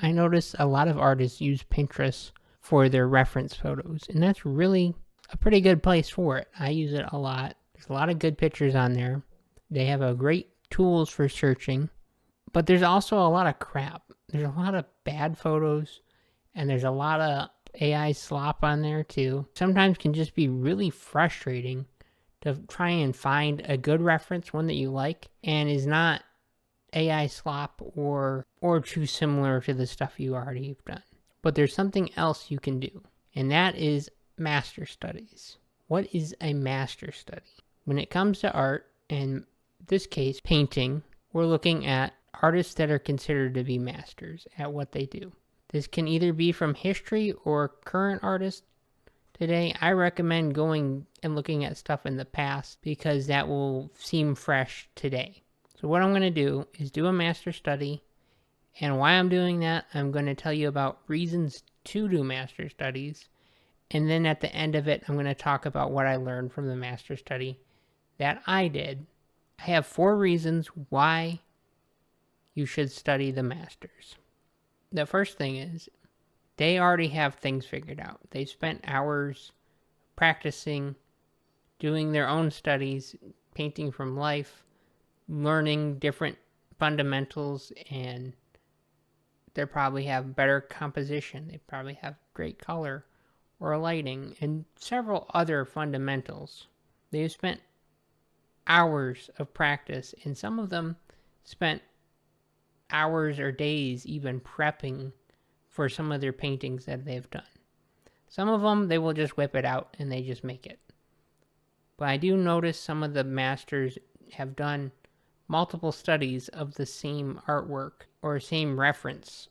I notice a lot of artists use Pinterest for their reference photos, and that's really a pretty good place for it. I use it a lot. There's a lot of good pictures on there. They have a great tools for searching, but there's also a lot of crap. There's a lot of bad photos, and there's a lot of AI slop on there too. Sometimes can just be really frustrating to try and find a good reference, one that you like, and is not AI slop or too similar to the stuff you already have done. But there's something else you can do, and that is master studies. What is a master study? When it comes to art, in this case, painting, we're looking at artists that are considered to be masters at what they do. This can either be from history or current artists today. I recommend going and looking at stuff in the past because that will seem fresh today. So what I'm going to do is do a master study, and why I'm doing that, I'm going to tell you about reasons to do master studies, and then at the end of it, I'm going to talk about what I learned from the master study that I did. I have 4 reasons why you should study the masters. The first thing is they already have things figured out. They spent hours practicing, doing their own studies, painting from life, learning different fundamentals, and they probably have better composition. They probably have great color or lighting and several other fundamentals. They've spent hours of practice, and some of them spent hours or days even prepping for some of their paintings that they've done. Some of them, they will just whip it out and they just make it. But I do notice some of the masters have done multiple studies of the same artwork or same reference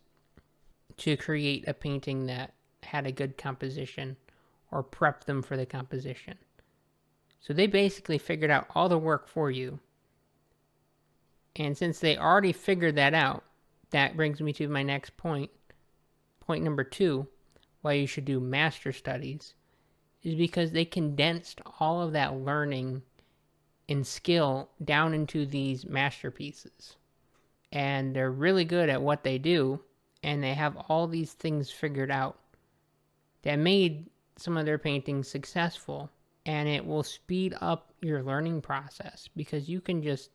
to create a painting that had a good composition or prep them for the composition. So they basically figured out all the work for you. And since they already figured that out, that brings me to my next point. Point number 2, why you should do master studies, is because they condensed all of that learning and skill down into these masterpieces. And they're really good at what they do, and they have all these things figured out that made some of their paintings successful. And it will speed up your learning process because you can just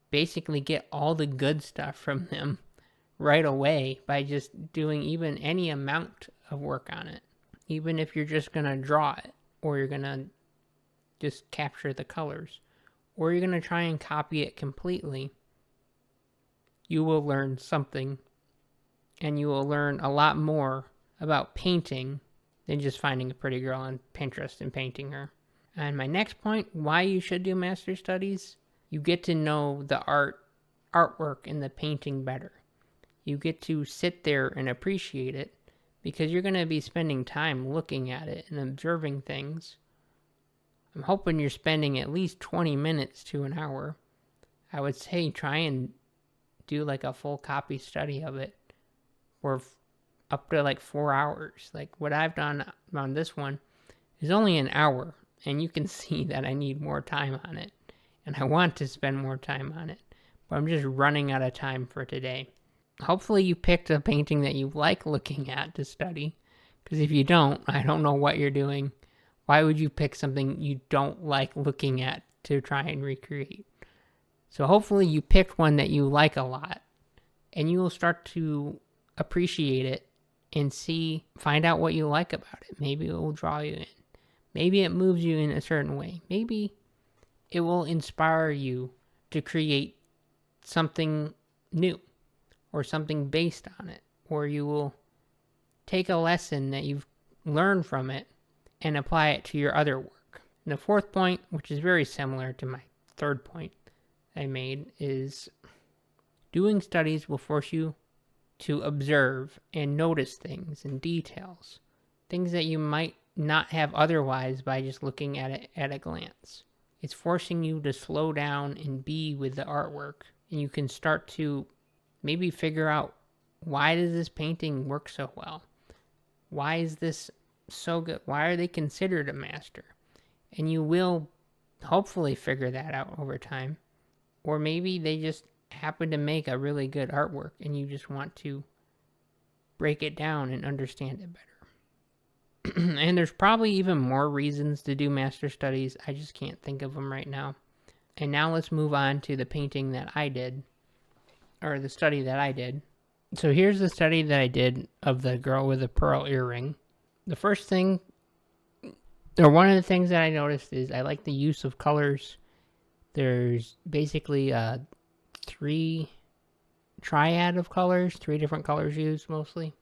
basically get all the good stuff from them right away by just doing even any amount of work on it. Even if you're just going to draw it, or you're going to just capture the colors, or you're going to try and copy it completely, you will learn something, and you will learn a lot more about painting than just finding a pretty girl on Pinterest and painting her. And my next point, why you should do master studies, you get to know the artwork and the painting better. You get to sit there and appreciate it because you're going to be spending time looking at it and observing things. I'm hoping you're spending at least 20 minutes to an hour. I would say try and do like a full copy study of it for up to like 4 hours. Like what I've done on this one is only an hour, and you can see that I need more time on it. And I want to spend more time on it, but I'm just running out of time for today. Hopefully you picked a painting that you like looking at to study, because if you don't, I don't know what you're doing. Why would you pick something you don't like looking at to try and recreate? So hopefully you picked one that you like a lot, and you will start to appreciate it and find out what you like about it. Maybe it will draw you in. Maybe it moves you in a certain way. Maybe it will inspire you to create something new or something based on it. Or you will take a lesson that you've learned from it and apply it to your other work. And the 4th point, which is very similar to my 3rd point I made, is doing studies will force you to observe and notice things and details. Things that you might not have otherwise by just looking at it at a glance. It's forcing you to slow down and be with the artwork. And you can start to maybe figure out, why does this painting work so well? Why is this so good? Why are they considered a master? And you will hopefully figure that out over time. Or maybe they just happen to make a really good artwork and you just want to break it down and understand it better. And there's probably even more reasons to do master studies. I just can't think of them right now. And now let's move on to the painting that I did, or the study that I did. So here's the study that I did of the girl with a pearl earring. The first thing, or one of the things that I noticed is I like the use of colors. There's basically three triad of colors, 3 different colors used mostly.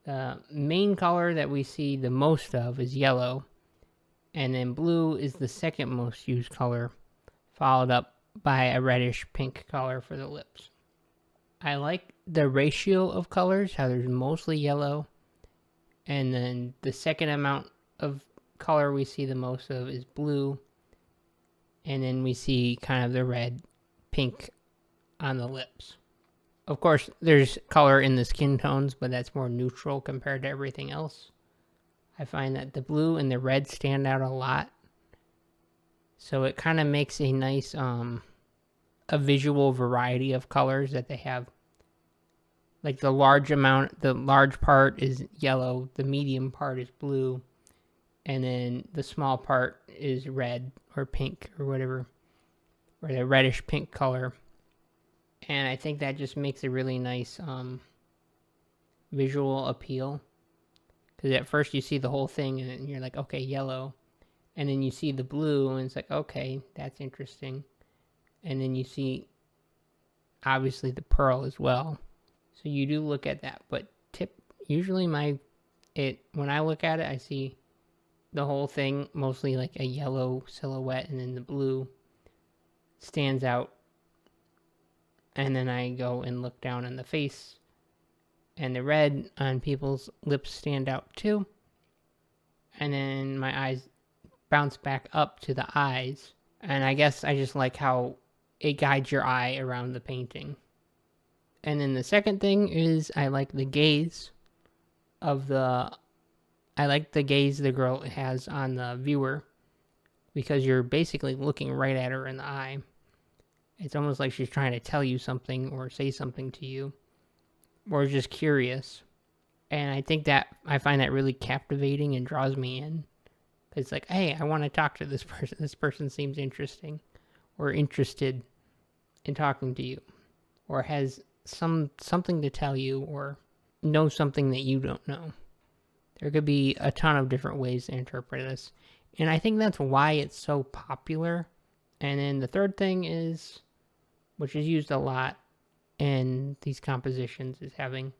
The main color that we see the most of is yellow, and then blue is the second most used color, followed up by a reddish pink color for the lips. I like the ratio of colors, how there's mostly yellow, and then the second amount of color we see the most of is blue, and then we see kind of the red, pink on the lips. Of course, there's color in the skin tones, but that's more neutral compared to everything else. I find that the blue and the red stand out a lot, so it kind of makes a nice a visual variety of colors that they have. Like the large part is yellow, the medium part is blue, and then the small part is red or pink or whatever, or the reddish pink color. And I think that just makes a really nice visual appeal. Because at first you see the whole thing and you're like, okay, yellow. And then you see the blue and it's like, okay, that's interesting. And then you see, obviously, the pearl as well. So you do look at that. But usually when I look at it, I see the whole thing mostly like a yellow silhouette, and then the blue stands out. And then I go and look down on the face, and the red on people's lips stand out too. And then my eyes bounce back up to the eyes. And I guess I just like how it guides your eye around the painting. And then the second thing is I like the gaze the girl has on the viewer, because you're basically looking right at her in the eye. It's almost like she's trying to tell you something or say something to you, or just curious. And I find that really captivating and draws me in. It's like, hey, I want to talk to this person. This person seems interesting, or interested in talking to you, or has something to tell you, or know something that you don't know. There could be a ton of different ways to interpret this. And I think that's why it's so popular. And then the third thing is, which is used a lot in these compositions, is having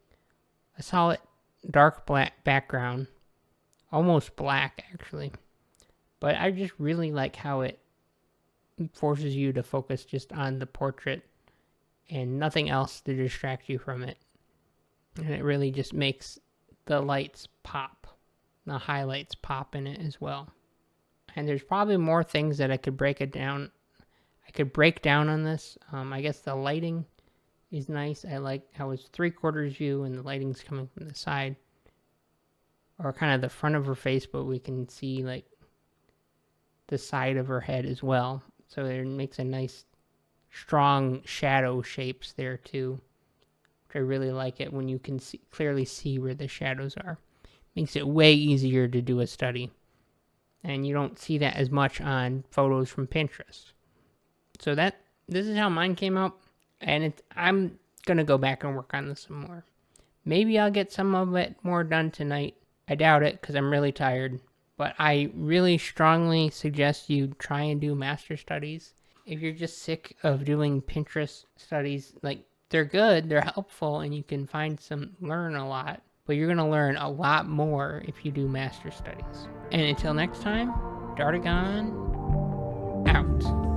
a solid dark black background. Almost black, actually. But I just really like how it forces you to focus just on the portrait and nothing else to distract you from it. And it really just makes the lights pop. The highlights pop in it as well. And there's probably more things that I could break down on this. I guess the lighting is nice. I like how it's 3/4 view and the lighting's coming from the side, or kind of the front of her face, but we can see like the side of her head as well. So it makes a nice strong shadow shapes there too. I really like it when you can clearly see where the shadows are. Makes it way easier to do a study. And you don't see that as much on photos from Pinterest. So this is how mine came out. And I'm going to go back and work on this some more. Maybe I'll get some of it more done tonight. I doubt it because I'm really tired. But I really strongly suggest you try and do master studies. If you're just sick of doing Pinterest studies, like, they're good, they're helpful, and you can learn a lot. But you're going to learn a lot more if you do master studies. And until next time, Dartagon out.